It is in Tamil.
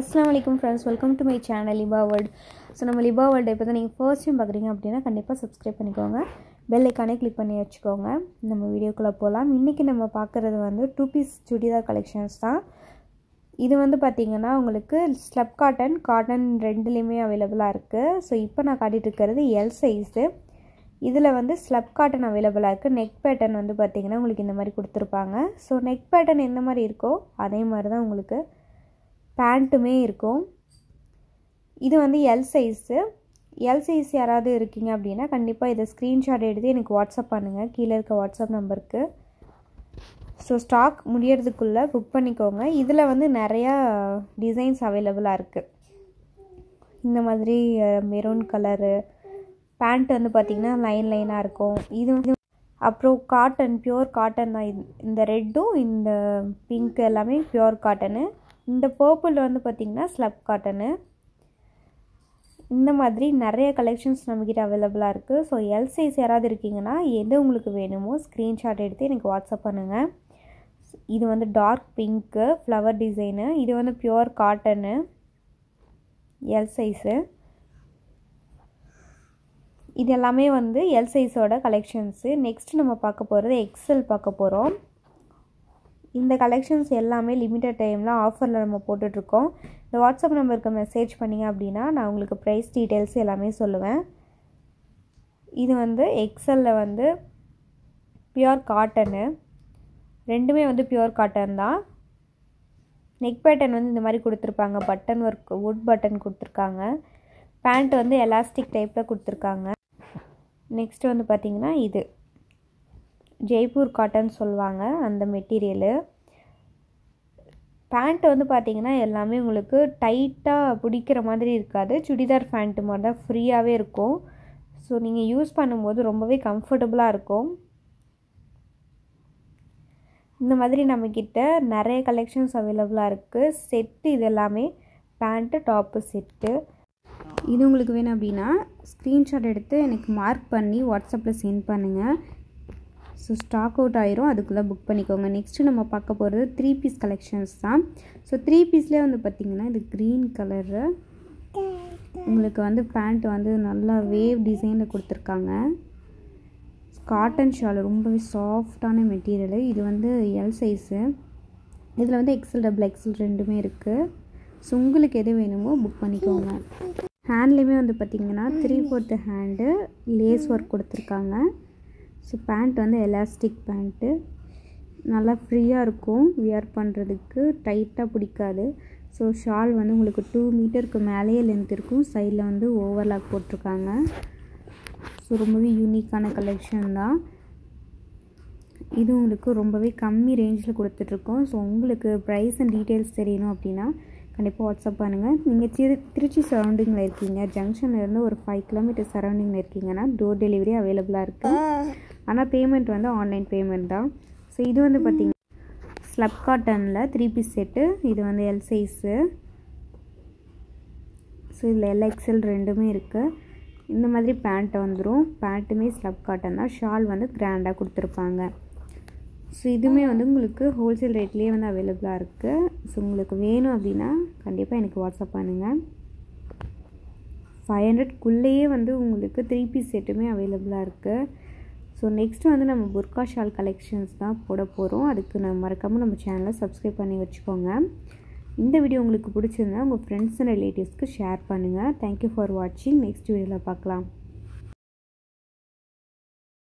Assalamualaikum friends, welcome to my channel Liba World. So நம்ம லிபா வேர்ல்ட் இப்போ தான் நீங்கள் ஃபர்ஸ்ட் டைம் பார்க்குறீங்க அப்படின்னா கண்டிப்பாக சப்ஸ்கிரைப் பண்ணிக்கோங்க, பெல் ஐக்கானே கிளிக் பண்ணி வச்சுக்கோங்க. நம்ம வீடியோக்குள்ளே போகலாம். இன்றைக்கி நம்ம பார்க்குறது வந்து 2 பீஸ் சுடிதார் கலெக்ஷன்ஸ் தான். இது வந்து பார்த்திங்கன்னா உங்களுக்கு ஸ்லப் காட்டன் ரெண்டுலேயுமே அவைலபிளாக இருக்குது. ஸோ இப்போ நான் காட்டிகிட்டு இருக்கிறது எல் சைஸு. இதில் வந்து ஸ்லப் காட்டன் அவைலபிளாக இருக்குது. நெக் பேட்டர்ன் வந்து பார்த்திங்கன்னா உங்களுக்கு இந்த மாதிரி கொடுத்துருப்பாங்க. ஸோ நெக் பேட்டர்ன் எந்த மாதிரி இருக்கோ அதே மாதிரி தான் உங்களுக்கு பேண்ட்டுமே இருக்கும். இது வந்து எல் சைஸ் யாராவது இருக்கீங்க அப்படின்னா கண்டிப்பாக இதை ஸ்க்ரீன்ஷாட் எடுத்து எனக்கு வாட்ஸ்அப் பண்ணுங்கள் கீழே இருக்க வாட்ஸ்அப் நம்பருக்கு. ஸோ ஸ்டாக் முடியறதுக்குள்ளே புக் பண்ணிக்கோங்க. இதில் வந்து நிறையா டிசைன்ஸ் அவைலபிளாக இருக்குது. இந்த மாதிரி மெரூன் கலரு பேண்ட் வந்து பார்த்திங்கன்னா லைனாக இருக்கும். இது அப்புறம் காட்டன், பியூர் காட்டன் தான். இந்த ரெட்டும் இந்த பிங்க் எல்லாமே பியூர் காட்டனு. இந்த பர்பிள் வந்து பார்த்திங்கன்னா ஸ்லப் காட்டனு. இந்த மாதிரி நிறைய கலெக்ஷன்ஸ் நம்மக்கிட்ட அவைலபிளாக இருக்குது. ஸோ எல் சைஸ் யாராவது இருக்கீங்கன்னா எது உங்களுக்கு வேணுமோ ஸ்க்ரீன்ஷாட் எடுத்து எனக்கு வாட்ஸ்அப் பண்ணுங்கள். இது வந்து டார்க் பிங்க்கு ஃப்ளவர் டிசைனு. இது வந்து பியூர் காட்டனு எல் சைஸு. இது எல்லாமே வந்து எல் சைஸோட கலெக்ஷன்ஸு. நெக்ஸ்ட் நம்ம பார்க்க போகிறது எக்ஸல் பார்க்க போகிறோம். இந்த கலெக்ஷன்ஸ் எல்லாமே லிமிட்டட் டைமில் ஆஃபரில் நம்ம போட்டுட்ருக்கோம். இந்த வாட்ஸ்அப் நம்பருக்கு மெசேஜ் பண்ணிங்க அப்படின்னா நான் உங்களுக்கு ப்ரைஸ் டீட்டெயில்ஸ் எல்லாமே சொல்லுவேன். இது வந்து எக்ஸலில் வந்து பியூர் காட்டனு, ரெண்டுமே வந்து பியூர் காட்டன் தான். நெக் பேட்டர்ன் வந்து இந்த மாதிரி கொடுத்துருப்பாங்க, பட்டன் ஒர்க் வுட் பட்டன் கொடுத்துருக்காங்க. பேண்ட் வந்து எலாஸ்டிக் டைப்பில் கொடுத்துருக்காங்க. நெக்ஸ்ட் வந்து பார்த்திங்கன்னா இது ஜெய்ப்பூர் காட்டன் சொல்லுவாங்க அந்த மெட்டீரியலு. பேண்ட் வந்து பார்த்திங்கன்னா எல்லாமே உங்களுக்கு டைட்டாக பிடிக்கிற மாதிரி இருக்காது. சுடிதார் பேண்ட்டு மாதிரி தான் ஃப்ரீயாகவே இருக்கும். ஸோ நீங்கள் யூஸ் பண்ணும்போது ரொம்பவே கம்ஃபர்டபுளாக இருக்கும். இந்த மாதிரி நம்மக்கிட்ட நிறைய கலெக்ஷன்ஸ் அவைலபிளாக இருக்குது. செட்டு இது எல்லாமே பேண்ட்டு டாப்பு செட்டு. இது உங்களுக்கு வேணும் அப்படின்னா ஸ்க்ரீன்ஷாட் எடுத்து எனக்கு மார்க் பண்ணி வாட்ஸ்அப்பில் சென்ட் பண்ணுங்கள். ஸோ ஸ்டாக் அவுட் ஆயிரும், அதுக்குள்ளே புக் பண்ணிக்கோங்க. நெக்ஸ்ட்டு நம்ம பார்க்க போகிறது 3 பீஸ் கலெக்ஷன்ஸ் தான். ஸோ 3 பீஸ்லேயே வந்து பார்த்திங்கன்னா இது க்ரீன் கலரு. உங்களுக்கு வந்து பேண்ட் வந்து நல்லா வேவ் டிசைனில் கொடுத்துருக்காங்க. காட்டன் ஷால், ரொம்பவே சாஃப்டான மெட்டீரியலு. இது வந்து எல் சைஸு. இதில் வந்து எக்ஸல், டபுள் எக்ஸல் ரெண்டுமே இருக்குது. ஸோ உங்களுக்கு எது வேணுமோ புக் பண்ணிக்கோங்க. ஹேண்ட்லேயுமே வந்து பார்த்திங்கன்னா 3/4 ஹேண்டு லேஸ் ஒர்க் கொடுத்துருக்காங்க. ஸோ பேண்ட் வந்து எலாஸ்டிக் பேண்ட்டு, நல்லா ஃப்ரீயாக இருக்கும் வியர் பண்ணுறதுக்கு, டைட்டாக பிடிக்காது. ஸோ ஷால் வந்து உங்களுக்கு 2 மீட்டருக்கு மேலேயே லென்த் இருக்கும். சைடில் வந்து ஓவர்லாக் போட்டிருக்காங்க. ஸோ ரொம்பவே யூனிக்கான கலெக்ஷன் தான் இது. உங்களுக்கு ரொம்பவே கம்மி ரேஞ்சில் கொடுத்துட்ருக்கோம். ஸோ உங்களுக்கு ப்ரைஸ் அண்ட் டீட்டெயில்ஸ் தெரியணும் அப்படின்னா கண்டிப்பாக வாட்ஸ்அப் பண்ணுங்கள். நீங்கள் திருச்சி சரௌண்டிங்கில் இருக்கீங்க, ஜங்ஷன்லேருந்து ஒரு 5 கிலோமீட்டர் சரௌண்டிங்கில் இருக்கீங்கன்னா டோர் டெலிவரி அவைலபிளாக இருக்குது. ஆனால் பேமெண்ட் வந்து ஆன்லைன் பேமெண்ட் தான். ஸோ இது வந்து பார்த்திங்கன்னா ஸ்லப் காட்டனில் 3 பீஸ் செட்டு. இது வந்து எல் சைஸு. ஸோ இதில் எல் எக்ஸல் ரெண்டுமே இருக்குது. இந்த மாதிரி பேண்ட்டை வந்துடும். பேண்ட்டுமே ஸ்லப் காட்டன் தான். ஷால் வந்து கிராண்டாக கொடுத்துருப்பாங்க. ஸோ இதுவுமே வந்து உங்களுக்கு ஹோல்சேல் ரேட்லேயே வந்து அவைலபிளாக இருக்குது. ஸோ உங்களுக்கு வேணும் அப்படின்னா கண்டிப்பாக எனக்கு வாட்ஸ்அப் பண்ணுங்கள். 500க்குள்ளேயே வந்து உங்களுக்கு 3 பீஸ் செட்டுமே அவைலபிளாக இருக்குது. ஸோ நெக்ஸ்ட்டு வந்து நம்ம புர்கா ஷால் கலெக்ஷன்ஸ் தான் போட போகிறோம். அதுக்கு நான் மறக்காமல் நம்ம சேனலை சப்ஸ்கிரைப் பண்ணி வச்சுக்கோங்க. இந்த வீடியோ உங்களுக்கு பிடிச்சிருந்தா உங்கள் ஃப்ரெண்ட்ஸ் அண்ட் ரிலேட்டிவ்ஸ்க்கு ஷேர் பண்ணுங்கள். தேங்க்யூ ஃபார் வாட்சிங். நெக்ஸ்ட் வீடியோவில் பார்க்கலாம்.